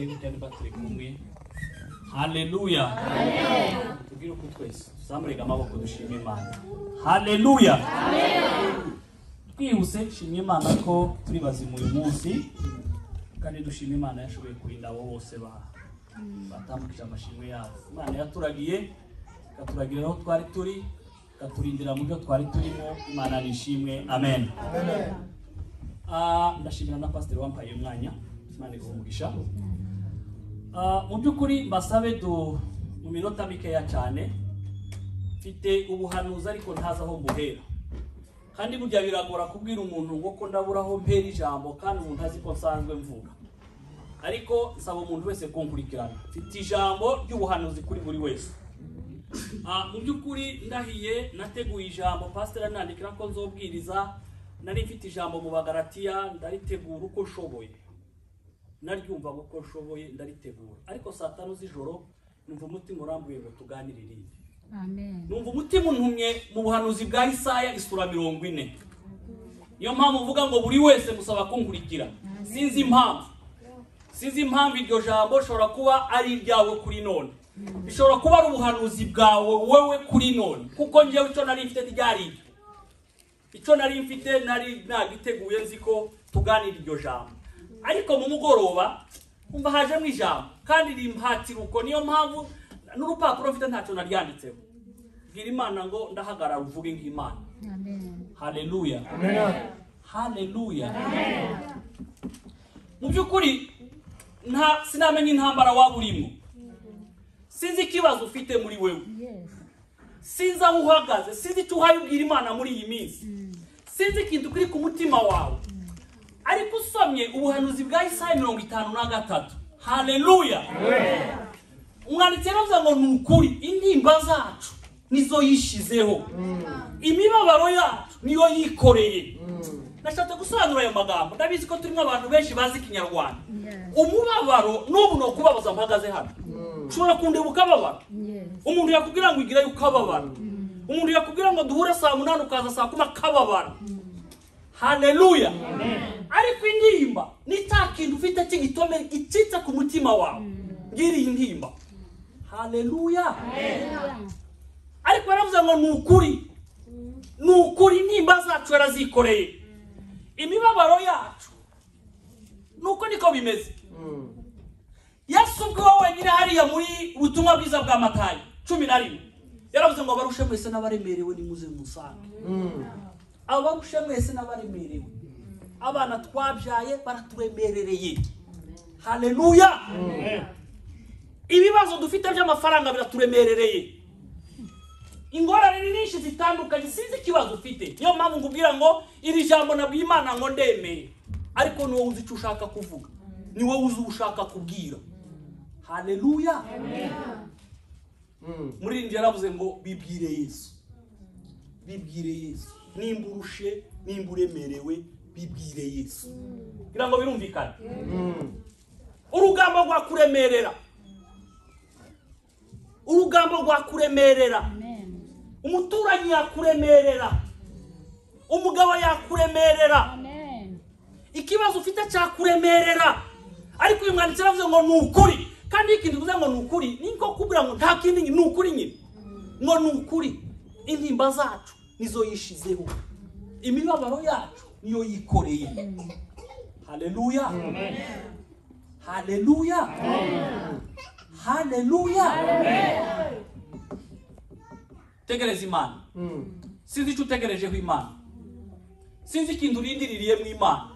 turebe cyane baturi kumwe. Haleluya. Tubwire uko twese zamurega amaboko dushime Imana. Haleluya. Twihuse shimye Imana ko turi bazimu uyu munsi kandi dushime Imana yashoboye kurinda abo bose batambukije amashimwe yabo. Imana yaturagiye katuragira aho twari turi katurindira mu byo twari turimo. Imana nishimwe. Amen. Ndashimira na pastor wampaye umwanya. Imana igumugisha. Mu byukuri mbasabe mu minota mikeya cyane mfite ubuhanuzi ariko ntaza aho mbuhera, kandi burya biragora kubwira umuntu ngo ko ndabura aho mpera ijambo kandi umuntu azi ko nsanzwe mvuga, ariko nsaba umuntu wese kunkurikirana. Mfite ijambo ry'ubuhanuzi kuri buri wese. Mu byukuri ndahiye nateguye ijambo pastor anandikira ko nzobwiriza. Nari mfite ijambo mu Bagalatiya ndaritegura uko nshoboye, naryumva uko nshoboye ndaritegura, ariko saa 5 z'ijoro numva umutima urambuye ngo tuganirire. Amen. Numva umutima untumye mu buhanuzi bwa Isaya isura 40. Niyo mpamvu mvuga ngo buri wese musaba kunkurikira. Sinzi impamvu iryo jambo shobora kuba ari iryawe kuri none, bishobora kuba ari ubuhanuzi bwawe wewe kuri none, kuko ngewe icyo nari mfite ryari icyo nari mfite nari nagiteguye nzi ko tuganira iryo jambo, ariko mu mugoroba umva haje mu ijambo kandi rimpatira uko. Niyo mpamvu n'urupapuro mfite ntacyo naryanditseho. Bwira Imana ngo ndahagarara uvuge nk'Imana. Amen. Haleluya. Amen. Haleluya. Mu byukuri sinamenye intambara waba urimo, sinzi ikibazo ufite muri wewe, sinzi aho uhagaze, sinzi icyo uhayubwira Imana muri iyi minsi, sinzi ikintu kiri ku mutima wawe, ariko usomye ubuhanuzi bwa Isaya 53. Haleluya. Umwanditsi yaravuze ngo ni ukuri intimba zacu nizo yishizeho, imibabaro yacu niyo yikoreye. Nashatse gusobanura ayo magambo, ndabizi ko turimo abantu benshi bazi Kinyarwanda. Umubabaro n'ubu no kubabaza mpagaze hano, ushobora kundeba ukababara. Umuntu yakubwira ngo igira ukababara, umuntu yakubwira ngo duhure saa 8 ukaza saa 10 akababara. Haleluya. Ariko intimba ni cya kintu ufite cy'igitome gicitse ku mutima wawe, ngiri intimba. Haleluya. Ariko baravuze ngo ni ukuri intimba zacu yarazikoreye, imibabaro yacu nuko niko bimeze. Yesu ubwo wenyine hariya muri ubutumwa bwiza bwa Matayo 11 yaravuze ngo barushe mwese n'abaremerewe nimuze musange. Abarushe mwese n'abaremerewe, abana twabyaye baraturemerereye. Haleluya. Ibibazo dufite by'amafaranga biraturemerereye, ingorane nyinshi zitandukanye, sinzi ikibazo ufite. Niyo mpamvu ngubwira ngo iri jambo nabwiye Imana ngo ndemeye, ariko ni wowe uzi icyo ushaka kuvuga, ni wowe uzi ushaka kubwira. Haleluya. Muri njye yaravuze ngo bibwire Yesu, bibwire Yesu. Nimba urushe, nimba uremerewe, bibwire Yesu. Kugira ngo birumvikane. Urugamba rwa kuremerera, urugamba rwa kuremerera. Umuturanyi yakuremerera, umugabo yakuremerera, ikibazo ufite cyakuremerera, ariko uyu mwanditsi aravuze ngo ni ukuri. Kandi ikintu tuvuze ngo ni ukuri ni nko kubwira ngo nta kindi, ni ukuri nyine, ngo ni ukuri intimba zacu nizo yishizeho, imibabaro yacu niyo yikoreye. Haleluya. Haleluya. Haleluya. Tegereza Imana. Sinzi icyo utegerejeho Imana, sinzi ikintu urindiririye mu Imana.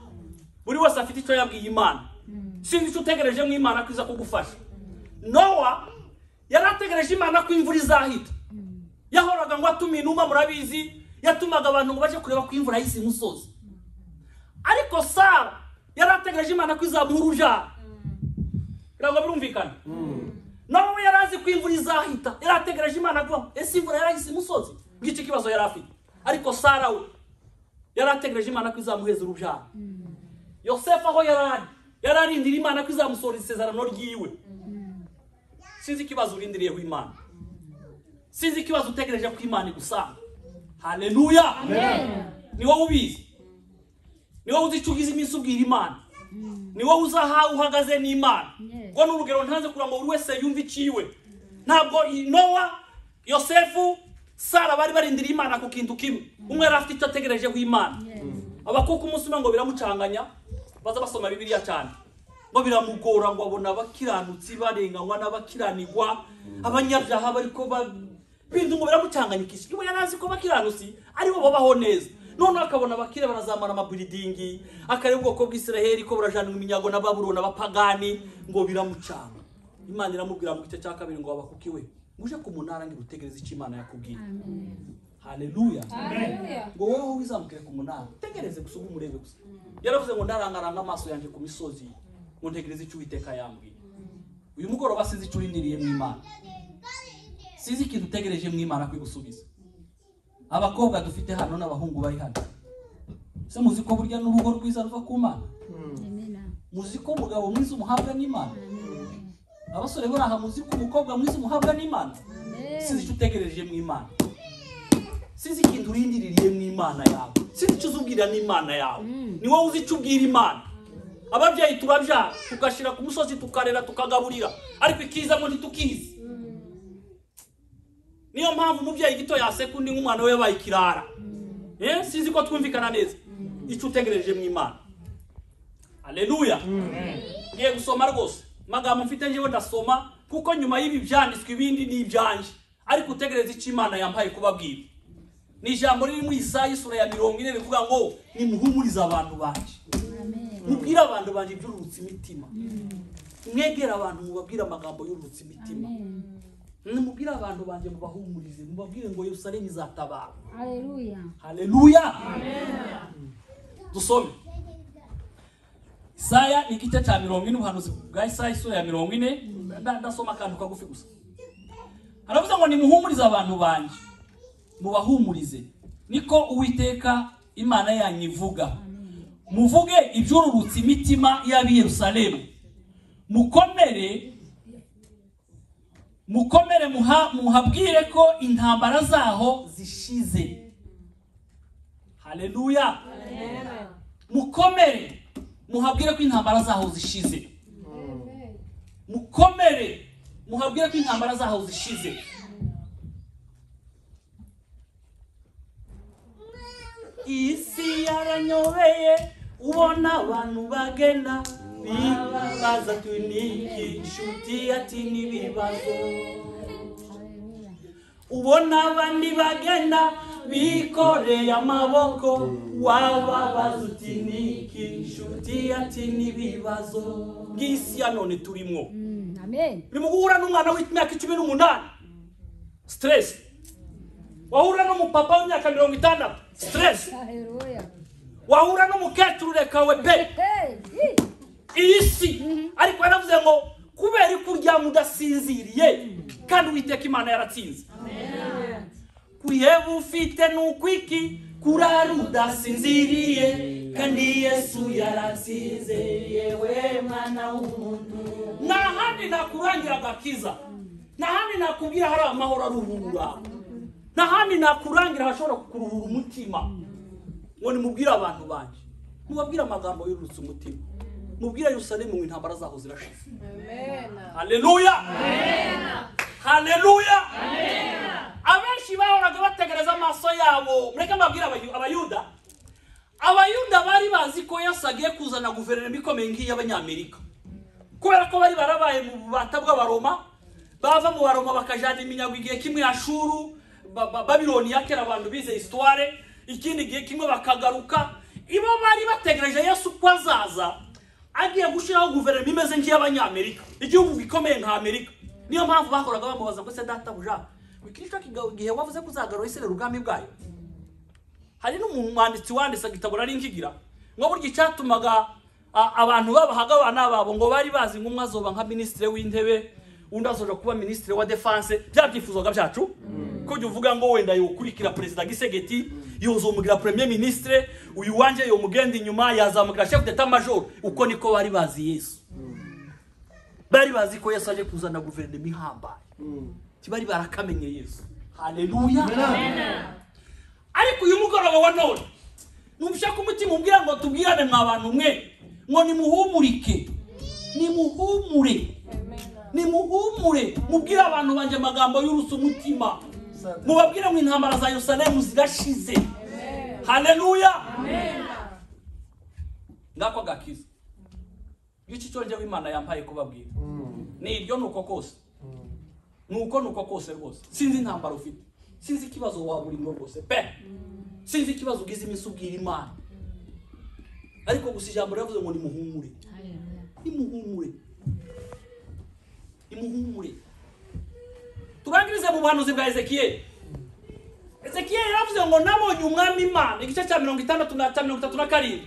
Buri wese afite icyo yabwiye Imana. Sinzi icyo utegereje mu Imana kwiza kugufasha. Nowa yarategereje Imana ko imvura izahita, yahoraga ngo atume inuma, murabizi yatumaga abantu ngo baje kureba ko imvura yise umusozi. Ariko Sara yarategereje Imana ko izamuha urubyaro. Ngo birumvikane. Nawe yarazi ko imvura izahita, yarategereje Imana ko ese imvura yarahise umusozi, ngicyo kibazo yari afite. Ariko Sara we yarategereje Imana ko izamuheza urubyaro. Yosefu aho yararindira Imana ko izamusohora isezerano ryiwe. Sinzi ikibazo urindiriyeho Imana, sinzi ikibazo utegereje ko Imana igusanga. Haleluya. Ni wowe ubizi, ni wowe uzi icyo ugize iminsi ubwira Imana. ni wowe uzaha uhagaze n'Imana ngo n'urugero ntanze kugira ngo buri wese yumve iciwe ntabwo Nowa Yosefu Sara bari barindira Imana ku kintu kimwe umwe yarafite icyo ategereje ku Imana abakuko umunsi ngo biramucanganya baza basoma Bibiliya cyane ngo biramugora ngo abona abakiranutsi barenganywa n'abakiranirwa abanyabyaha bariko bintu ngo biramucanganyikisha niwe yarazi ko bakiranutsi ari bo babaho neza none akabona abakire barazamara amabuilding akareba ubwoko bw'Isiraheli ko burajana iminyago na Babuloni abapagani ngo biramucanga Imana iramubwira mu gice cya kabiri ngo abakukiwe nguje ku munara ngi gutegereza icyo Imana yakubwiye haleluya ngo wowe wizamukire ku munara tegereze gusuga umurebe gusa yaravuze ngo ndarangaranga amaso yanje ku misozi ngo ntegereze icyo Uwiteka yambwiye uyu mugoroba sinzi icyo urindiriye mu Imana sinzi ikintu utegereje mu Imana kwigusubiza abakobwa dufite hano n'abahungu bari hano se muzi ko burya n'urugo rwiza ruva ku Mana muzi ko umugabo mwiza umuhabwa n'Imana abasore baraha muzi ko umukobwa mwiza umuhabwa n'Imana sinzi icyo utegereje mu Imana sinzi ikintu urindiriye mu Imana yawe sinzi icyo uzubwira n'Imana yawe ni wowe uzi icyo ubwira Imana ababyeyi turabya tugashira ku musozi tukarera tukagaburira ariko ikiza ngo ntitukizi niyo mpamvu umubyeyi gito yasekundi nk'umwana we yabaye kirara sinzi ko twumvikana neza icyo utegereje mu Imana haleluya ngiye gusoma rwose magambo mfite njewe ndasoma kuko nyuma y'ibi byanditswe ibindi ni ibyanje ariko utegereze icyo Imana yampaye kubabwira ni ijambo riri mu Isaya sura ya 40 rivuga ngo nimuhumurize abantu banje mubwira abantu banje iby'urutsi imitima mwegera abantu mubabwira amagambo y'urutsi imitima mubwira abantu banje mubahumurize mubabwire ngo Yerusalemu izatabara haleluya haleluya dusome Isaya igice cya 40 ubuhanuzi bwa Isaya sura ya 40 ndasoma akantu kagufi gusa haravuze ngo nimuhumurize abantu banje mubahumurize niko Uwiteka Imana yanyu ivuga muvuge iby'ururutsi imitima y'abi Yerusalemu mukomere muhabwire ko intambara zaho zishize haleluya mukomere muhabwire ko intambara zaho zishize mukomere muhabwire ko intambara zaho zishize isi yaranyobeye ubona abantu bagenda bibaza tuniki inshuti ati nibibazo ubona abandi bagenda bikoreye amaboko wababaza uti niki inshuti ati nibibazo ngisi ya none turimo amen urimo guhura n'umwana w'imyaka 18 stress wahura n'umupapa w'imyaka 60 stress haleluya wahura n'umukecuru rekawe pe isi ariko yaravuze ngo kubera kurya mudasinziriye kandi Uwiteka Imana yaratsinze amen kuyeba ufite nukwiki kurara udasinziriye kandi Yesu yaratsinze yewe mwana w'umuntu nahandi nakurangira agakiza nahandi nakubwira hari amahoro aruhura nahandi nakurangira hashobora kukuruhura umutima ngo nimubwire abantu banje mubabwire amagambo y'urutse umutima mubwire Yerusalemu ngo intambara zaho zirashize amen haleluya amen haleluya amen abenshi bahoraga bategereza amaso yabo mureke mbabwire abayuda bari bazi ko Yesu agiye kuzana guverinoma ikomeye nk'iy'Abanyamerika kubera ko bari barabaye mu bubata bw'Abaroma bava mu Baroma bakajana iminyago igihe kimwe Ashuru Babiloni yakera abantu bize histoire ikindi gihe kimwe bakagaruka ibo bari bategereje Yesu ko azaza agiye gushiraho guverinoma imeze nk'iy'Abanyamerika igihugu gikomeye nka Amerika niyo mpamvu bakoraga bamubaza ngo se data buja wikirishwa gihe wavuze kuzagarura Isirayeli ubwami bwayo hari n'umwanditsi wanditse igitabo nari nkigira ngo burya icyatumaga abantu babahaga abana babo ngo bari bazi ngo umwe azoba nka ministre w'intebe undi azoja kuba ministre wa defense byabyifuzaga byacu ko uvuga ngo wenda yokurikira president Gisegeti yozomugira premier ministre uyu wanje yomugenda inyuma yazamugira chef d'état major uko niko bari bazi Yesu bari bazi ko Yesu aje kuzana guverinoma ihambaye kibari barakamenye Yesu haleluya amen ariko uyu mugoroba wa none numshaka umutima umbwira ngo tubwirane mwa bantu mwe ngo nimuhumurike, nimuhumure, nimuhumure, mubwire abantu banje amagambo y'urusa umutima, mubabwire ngo intambara za Yerusalemu zirashize. Haleluya. Ngako gakiza gici cyo njye Imana yampaye kubabwira ni iryo nuko kose, nuko kose rwose. Sinzi intambara ufite, sinzi ikibazo waburimo rwose pe, sinzi ikibazo ugize iminsi ubwira Imana, ariko gusa ijambo ryavuze ngo nimuhumure, nimuhumure, nimuhumure. Turangirize mu buhanuzi bwa Ezekiyeli. Ezekiyeli yavuze ngo nabonye umwami Imana, igice cya 60 na 37,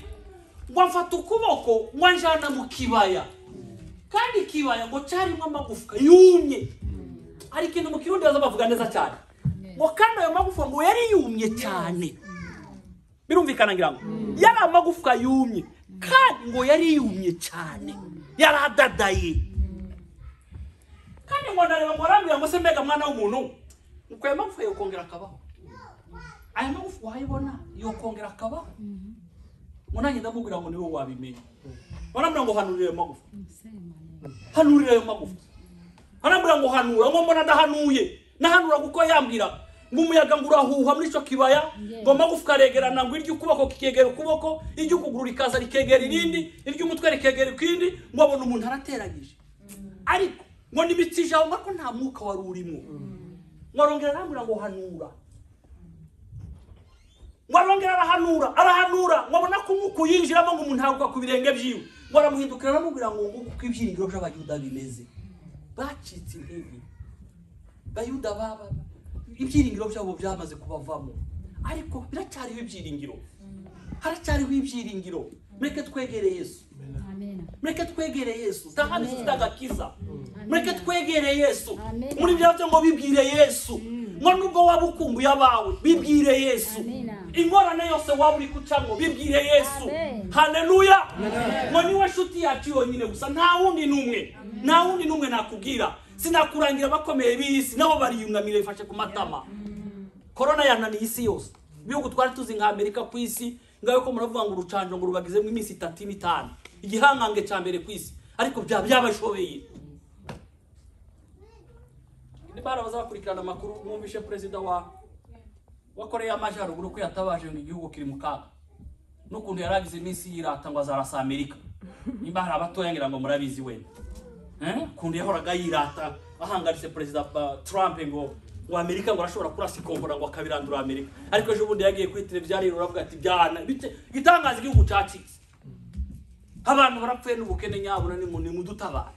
ngo mfata ukuboko wanjana mu kibaya, kandi kibaya ngo cyarimo amagufwa yumye. Ari ikintu mu Kirundi bavuga neza cyane, ngo kandi ayo magufwa ngo yari yumye cyane. Birumvikana ngira ngo yari amagufwa yumye, kandi ngo yari yumye cyane, yaradadaye. Kandi ngo ndareba ngo arambira ngo se mbega mwana w'umuntu, uko ayo magufwa yo kongera akabaho, aya magufwa wayibona yo kongera akabaho. Munanye ndamubwira ngo niwe wabimenye. Barambira ngo hanurire ayo magufwa, hanurire ayo magufwa. Barambira ngo hanura, ngo mbona ndahanuye, nahanura kuko yambwira ngo umuyaga ngo urahuha muri cyo kibaya, ngo magufwa aregerana, ngo iryo ukuboko kikegera ukuboko, iryo ukuguru rikaza rikegera irindi, iryo umutwe rikegera ikindi, ngo abona umuntu arateranyije. Ariko ngo nibitsije aho ngako nta mwuka wari urimo. Ngorongera arambira ngo hanura, ngorongera arahanura, ngabona ko umwuka yinjiramo ngo umuntu haruka ku birenge byiwe, ngo aramuhindukira aramubwira ngo nguko ibyiringiro by'abayuda bimeze, bacitse intege. Bayuda baba ibyiringiro byabo byamaze kubavamo, ariko biracyariho ibyiringiro, haracyariho ibyiringiro. Mureke twegere Yesu, mureke twegere Yesu, tahani zitagakiza. Mureke twegere Yesu, muri byavyo ngo bibwire Yesu, ngo nubwo wabukumbuye abawe bibwire Yesu, ingorane yose waburi kucamo bibwire Yesu. Haleluya. Ngo niwe nshuti yacu yonyine gusa, nta wundi numwe nakubwira. Sinakurangira bakomeye bisi nabo bariyungamira ifashe ku matama. Corona yananiye isi yose, bihugu twari tuzi nka Amerika ku isi, ngayo ko muravuga ngo urucanjo ngo rubagizemo iminsi 35, igihangange cya mbere ku isi, ariko byabashobeye. Ni bara bazakurikirana amakuru, mwumvishe president wa Korea y'Amajyaruguru ko yatabaje ngo igihugu kiri mu kaga, n'ukuntu yaragize iminsi yirata ngo azarasa Amerika. Nimba hari abatoya ngira ngo murabizi wenda, kundi yahoraga yirata ahangaritse president Trump ngo Amerika ngo arashobora kurasa ikombora ngo akabirandura Amerika. Ariko ejo bundi yagiye kuri televiziyo rero aravuga ati byana gitangaza igihugu cyacitse, abantu barapfuye n'ubukene nyabuna ni mudutabara,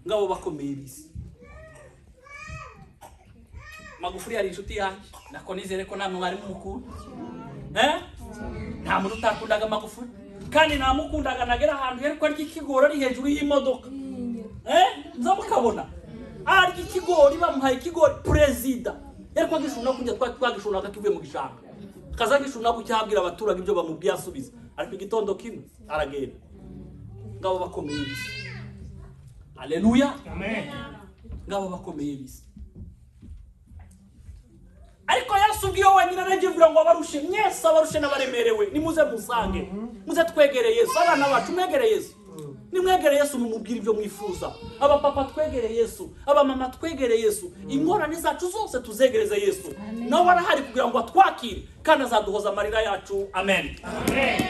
ngabo bakomeye bisi. Magufuli ari inshuti yanjye, nako nizere ko namwe mwari mukunda. Nta muntu utakundaga Magufuli, kandi namukundaga nagera ahantu yari ko ari ikigoro ari hejuru y'imodoka. Nza mukabona ari ikigori, bamuhaye ikigori president yari ko gishuna kunjya twagishuna kivuye mu gishanga, kaza gishuna ku cyabwira abaturage ibyo bamubwiye asubiza, ariko igitondo kimwe aragenda. Ngabo bakomeye bisi. Haleluya. Amen. Ngabo bakomeye bisi. Ariko yasubwiye wanyina nagivuga ngo abarushe mwese, abarushe n'abaremerewe nimuze musange, muze twegere Yesu. Abana bacu mwegere Yesu, nimwegere Yesu mumubwira ibyo mwifuza. Aba papa twegere Yesu, aba mama twegere Yesu, ingorane zacu zose tuzegereze Yesu. Nawe arahari kugira ngo atwakire kandi azaduhoza amarira yacu. Amen. Amen.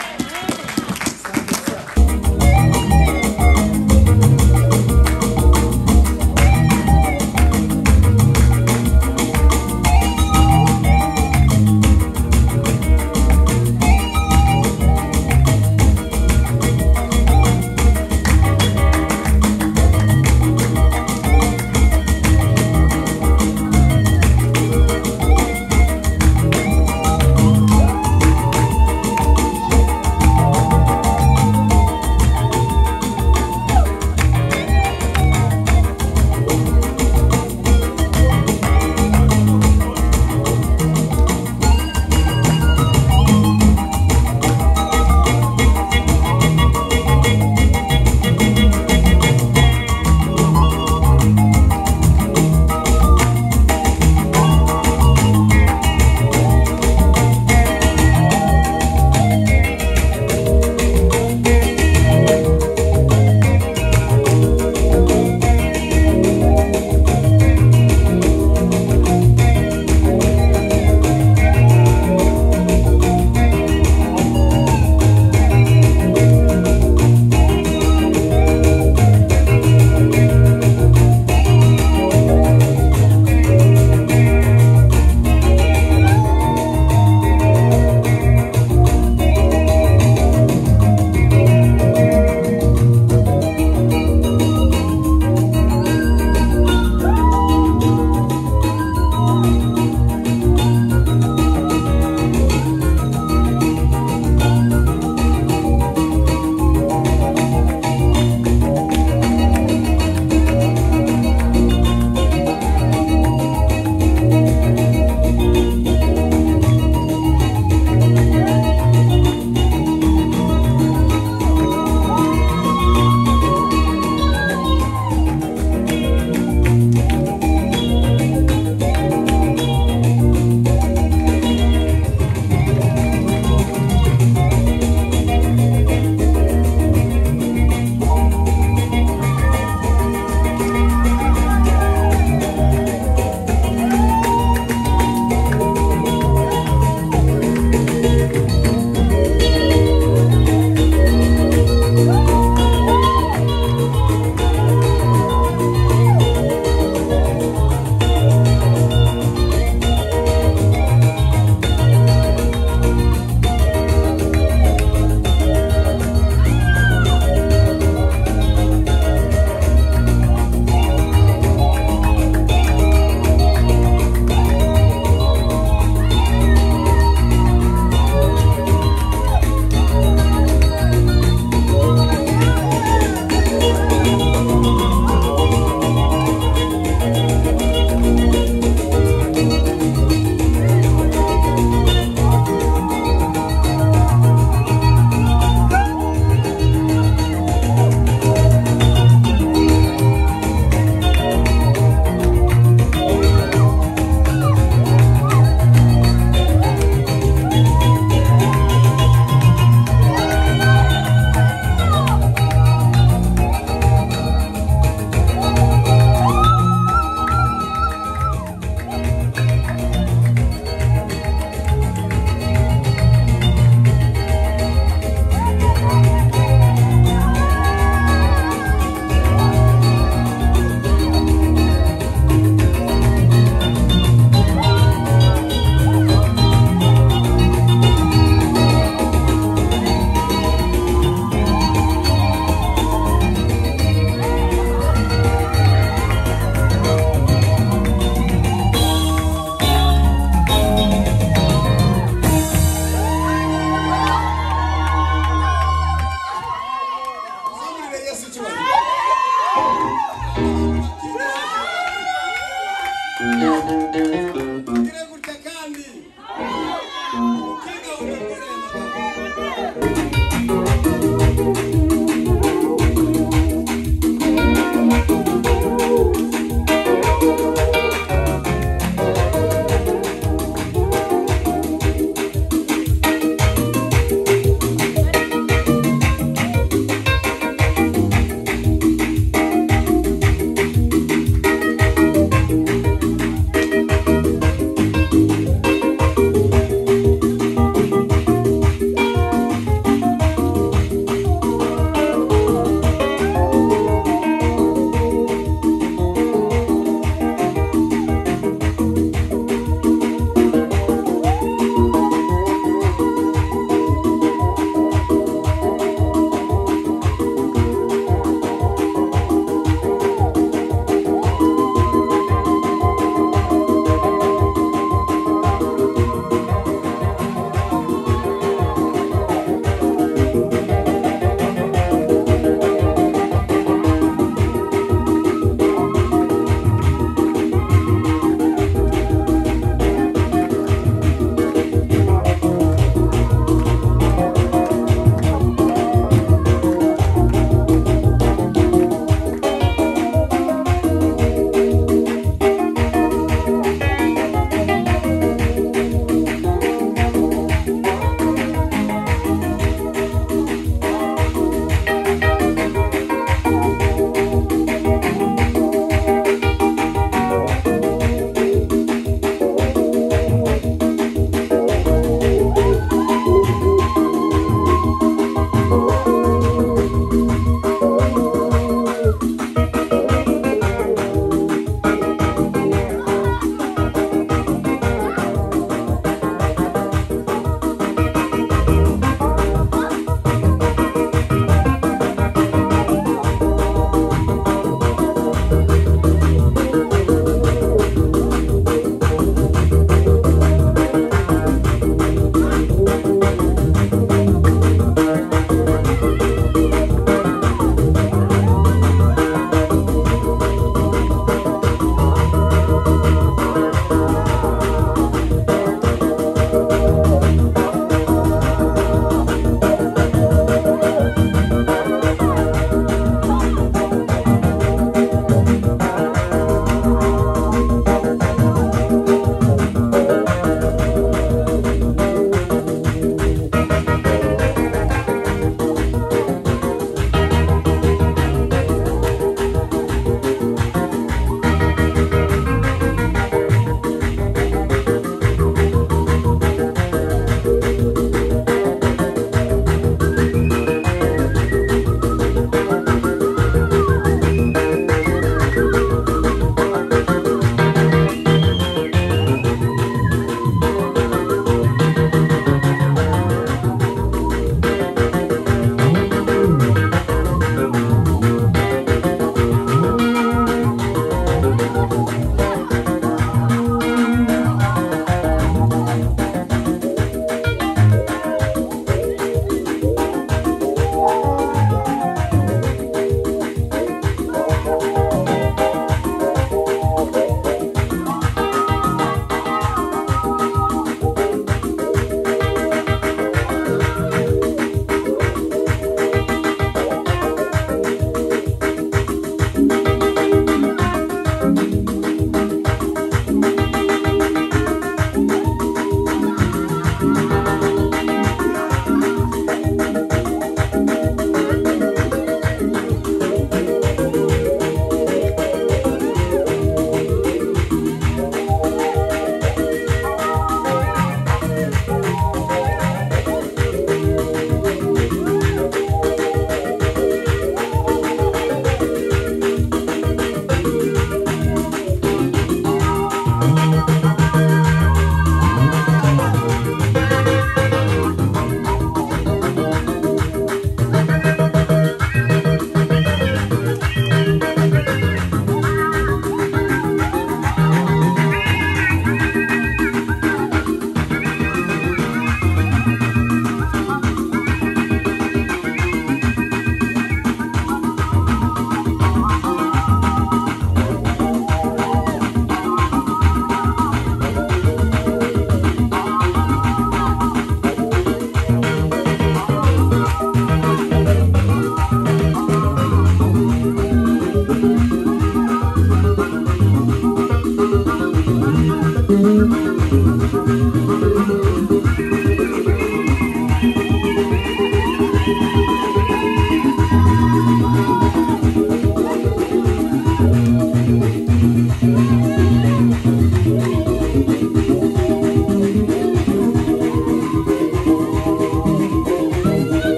Ugire gutya kandi ukiga umugore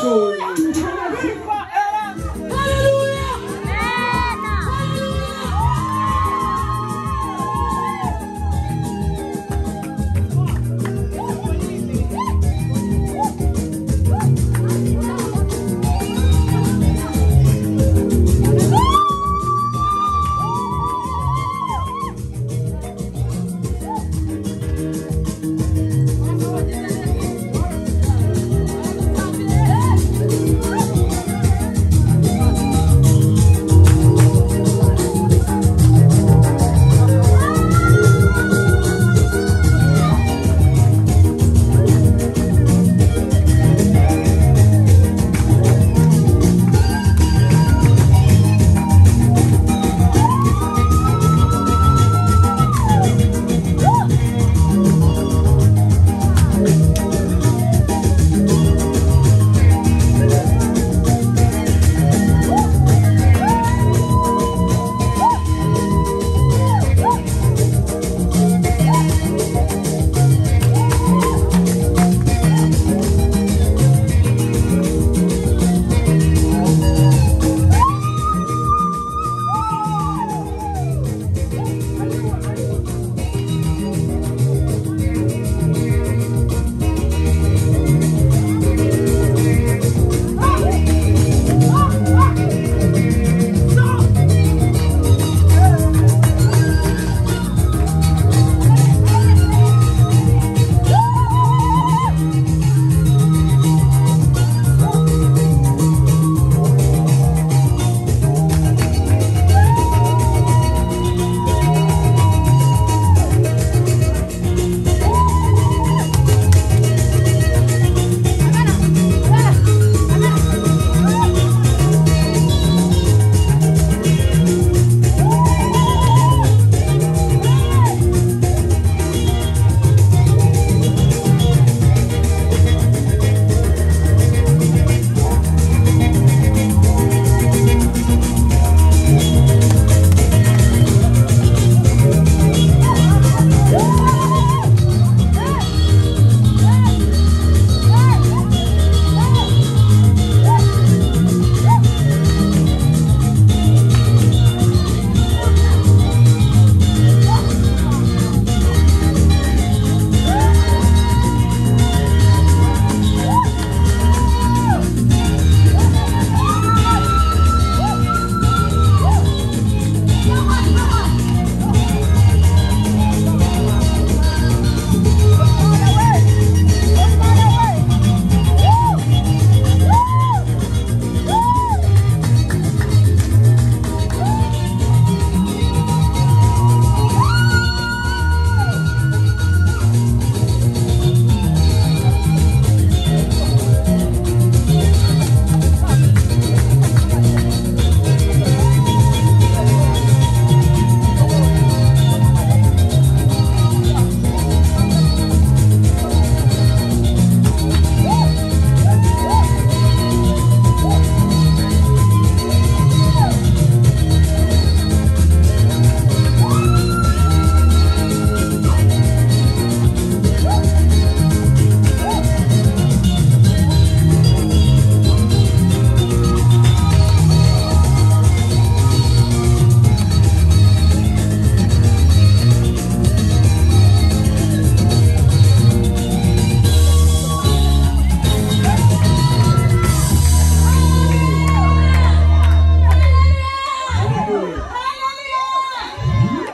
Yego.